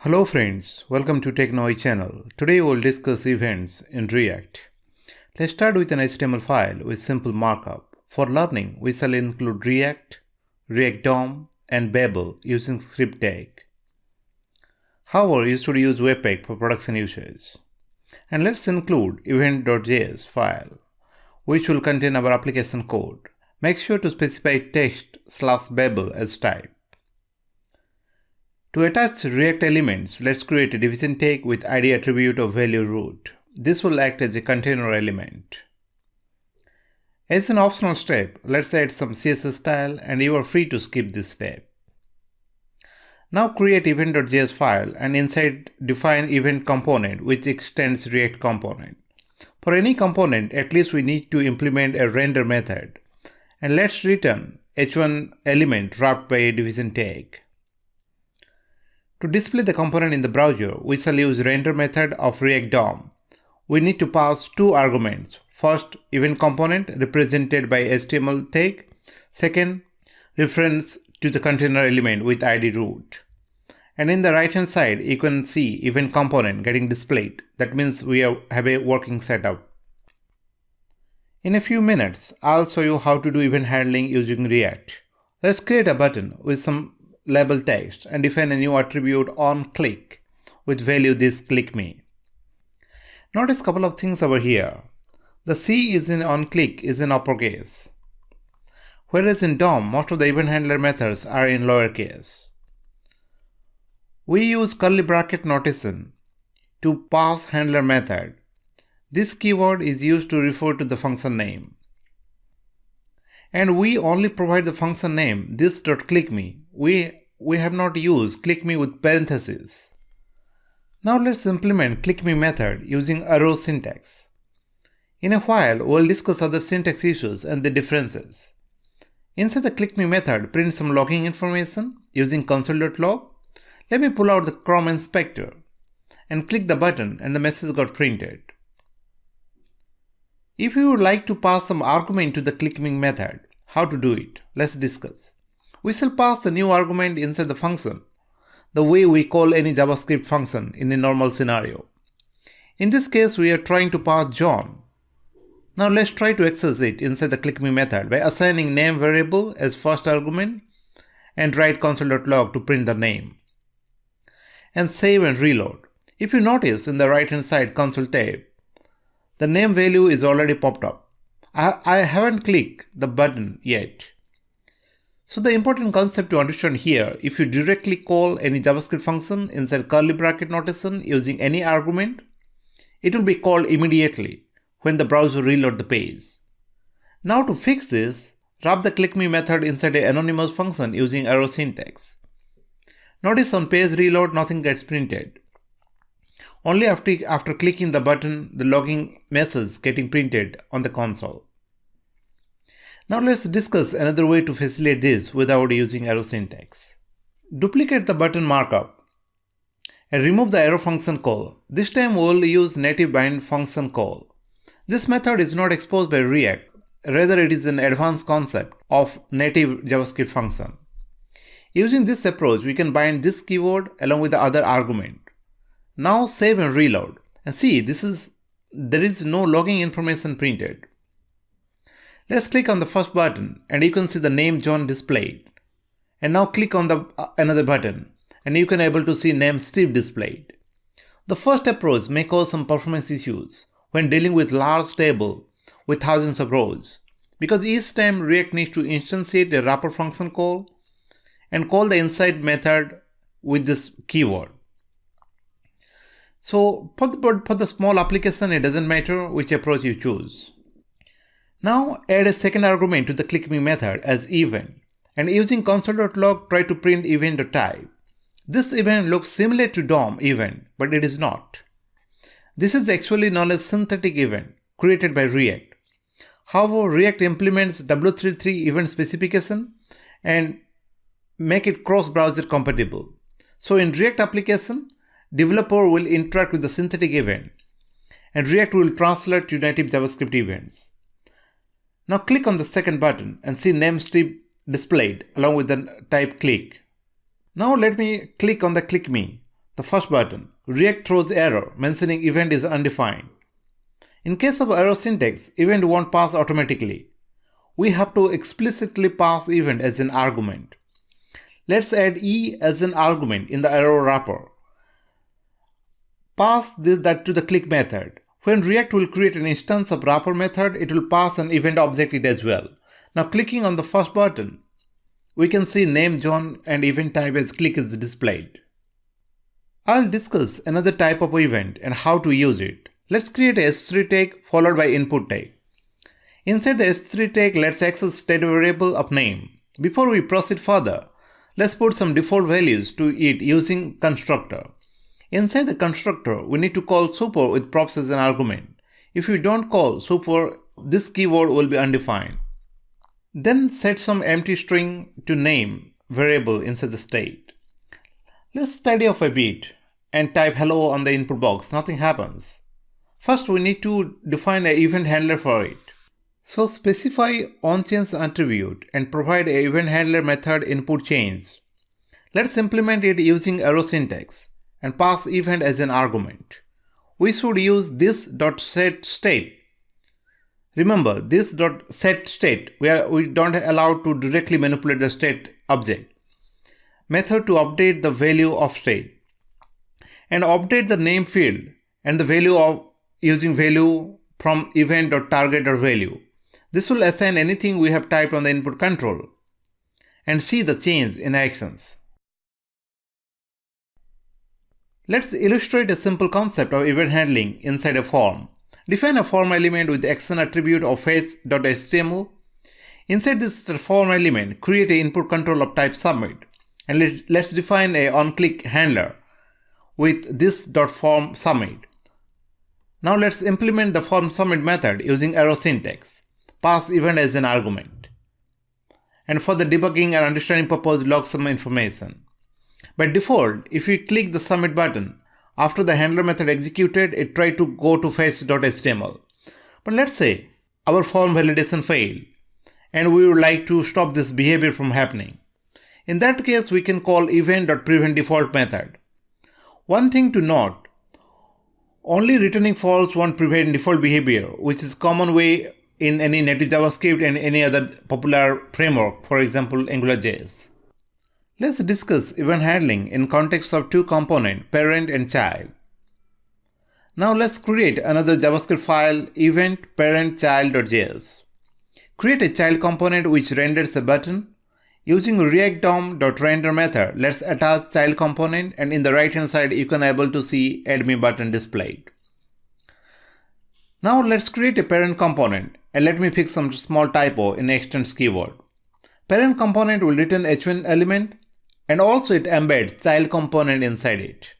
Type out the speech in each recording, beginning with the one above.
Hello friends, welcome to TechNoise channel. Today we will discuss events in React. Let's start with an HTML file with simple markup. For learning, we shall include React, React DOM, and Babel using script tag. However, you should use Webpack for production usage. And let's include event.js file, which will contain our application code. Make sure to specify text/Babel as type. To attach React elements, let's create a division tag with ID attribute of value root. This will act as a container element. As an optional step, let's add some CSS style, and you are free to skip this step. Now create event.js file and inside define event component which extends React component. For any component, at least we need to implement a render method. And let's return h1 element wrapped by a division tag. To display the component in the browser, we shall use render method of React DOM. We need to pass two arguments. First, event component represented by HTML tag. Second, reference to the container element with ID root. And in the right hand side, you can see event component getting displayed. That means we have a working setup. In a few minutes, I'll show you how to do event handling using React. Let's create a button with some label text and define a new attribute onClick with value this click me. Notice a couple of things over here. The C is in onClick is in uppercase, whereas in DOM most of the event handler methods are in lowercase. We use curly bracket notation to pass handler method. This keyword is used to refer to the function name. And we only provide the function name this.clickme. We have not used clickme with parentheses. Now let's implement clickme method using arrow syntax. In a while, we'll discuss other syntax issues and the differences. Inside the clickme method, print some logging information using console.log. Let me pull out the Chrome inspector and click the button and the message got printed. If you would like to pass some argument to the clickme method, how to do it? Let's discuss. We shall pass the new argument inside the function, the way we call any JavaScript function in a normal scenario. In this case, we are trying to pass John. Now let's try to access it inside the clickme method by assigning name variable as first argument and write console.log to print the name. And save and reload. If you notice in the right hand side console tab, the name value is already popped up. I haven't clicked the button yet. So the important concept to understand here, if you directly call any JavaScript function inside curly bracket notation using any argument, it will be called immediately when the browser reloads the page. Now to fix this, wrap the clickme method inside an anonymous function using arrow syntax. Notice on page reload nothing gets printed. Only after clicking the button, the logging message is getting printed on the console. Now let's discuss another way to facilitate this without using arrow syntax. Duplicate the button markup and remove the arrow function call. This time we will use native bind function call. This method is not exposed by React, rather it is an advanced concept of native JavaScript function. Using this approach, we can bind this keyword along with the other argument. Now save and reload, and see there is no logging information printed. Let's click on the first button and you can see the name John displayed. And now click on the another button and you can able to see name Steve displayed. The first approach may cause some performance issues when dealing with large table with thousands of rows, because each time React needs to instantiate a wrapper function call and call the inside method with this keyword. So for the small application, it doesn't matter which approach you choose. Now add a second argument to the clickme method as event, and using console.log try to print event.type. This event looks similar to DOM event, but it is not. This is actually known as synthetic event created by React. However, React implements W33 event specification and make it cross-browser compatible. So in React application, developer will interact with the synthetic event and React will translate to native JavaScript events. Now click on the second button and see name Steve displayed along with the type click. Now let me click on the click me The first button, React throws error mentioning event is undefined. In case of error syntax, event won't pass automatically. We have to explicitly pass event as an argument. Let's add e as an argument in the error wrapper. Pass that to the click method. When React will create an instance of wrapper method, it will pass an event object it as well. Now clicking on the first button, we can see name John and event type as click is displayed. I'll discuss another type of event and how to use it. Let's create a S3 tag followed by input tag. Inside the S3 tag, let's access state variable of name. Before we proceed further, let's put some default values to it using constructor. Inside the constructor, we need to call super with props as an argument. If we don't call super, this keyword will be undefined. Then set some empty string to name variable inside the state. Let's tidy up a bit and type hello on the input box. Nothing happens. First, we need to define an event handler for it. So specify onChange attribute and provide an event handler method input change. Let's implement it using arrow syntax and pass event as an argument. We should use this.setState. Remember, this.setState, where we don't allow to directly manipulate the state object. Method to update the value of state. And update the name field and the value of using value from event.target.value. This will assign anything we have typed on the input control and see the change in actions. Let's illustrate a simple concept of event handling inside a form. Define a form element with the action attribute of fetch.html. Inside this form element, create an input control of type submit. And let's define a onClick handler with this.form submit. Now let's implement the form submit method using arrow syntax. Pass event as an argument. And for the debugging and understanding purpose, log some information. By default, if we click the submit button, after the handler method executed, it tried to go to fetch.html. But let's say our form validation failed and we would like to stop this behavior from happening. In that case, we can call event.preventDefault method. One thing to note, only returning false won't prevent default behavior, which is common way in any native JavaScript and any other popular framework, for example AngularJS. Let's discuss event handling in context of two components, parent and child. Now let's create another JavaScript file, event parent_child.js. Create a child component which renders a button. Using React DOM.render method, let's attach child component, and in the right hand side you can able to see add me button displayed. Now let's create a parent component, and let me fix some small typo in extends keyword. Parent component will return h1 element, and also it embeds child component inside it.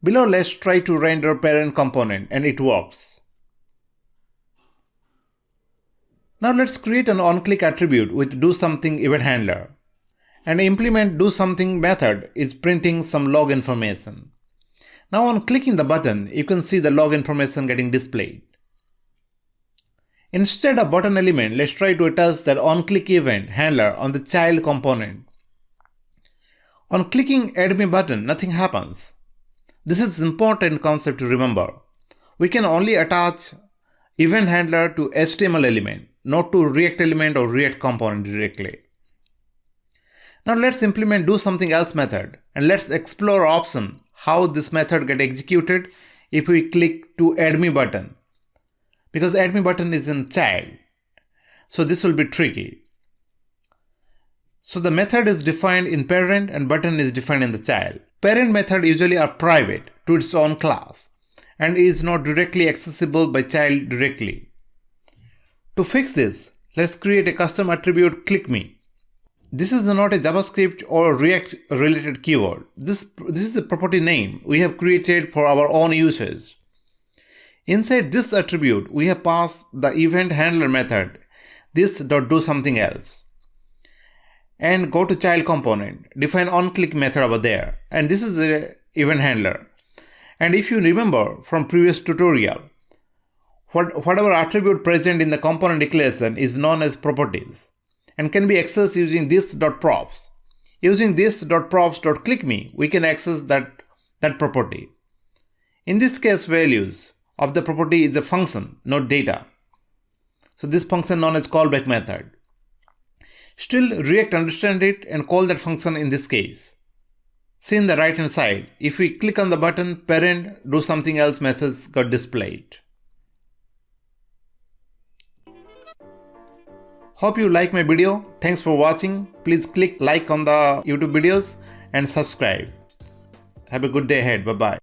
Below, let's try to render parent component, and it works. Now let's create an onClick attribute with doSomething event handler and implement doSomething method is printing some log information. Now on clicking the button, you can see the log information getting displayed. Instead of button element, let's try to attach that onClick event handler on the child component. On clicking add me button, nothing happens. This is an important concept to remember. We can only attach event handler to HTML element, not to React element or React component directly. Now let's implement doSomethingElse method, and let's explore option how this method get executed if we click to add me button, because add me button is in child, so this will be tricky. So the method is defined in parent and button is defined in the child. Parent method usually are private to its own class and is not directly accessible by child directly. To fix this, let's create a custom attribute clickMe. This is not a JavaScript or React related keyword. This is a property name we have created for our own usage. Inside this attribute, we have passed the event handler method, this.doSomethingElse. And go to child component, define onClick method over there. And this is an event handler. And if you remember from previous tutorial, whatever attribute present in the component declaration is known as properties and can be accessed using this.props. Using this.props.clickMe, we can access that that property. In this case, values of the property is a function, not data. So this function known as callback method. Still, React understands it and call that function in this case. See in the right hand side, if we click on the button parent do something else message got displayed. Hope you like my video. Thanks for watching. Please click like on the YouTube videos and subscribe. Have a good day ahead. Bye bye.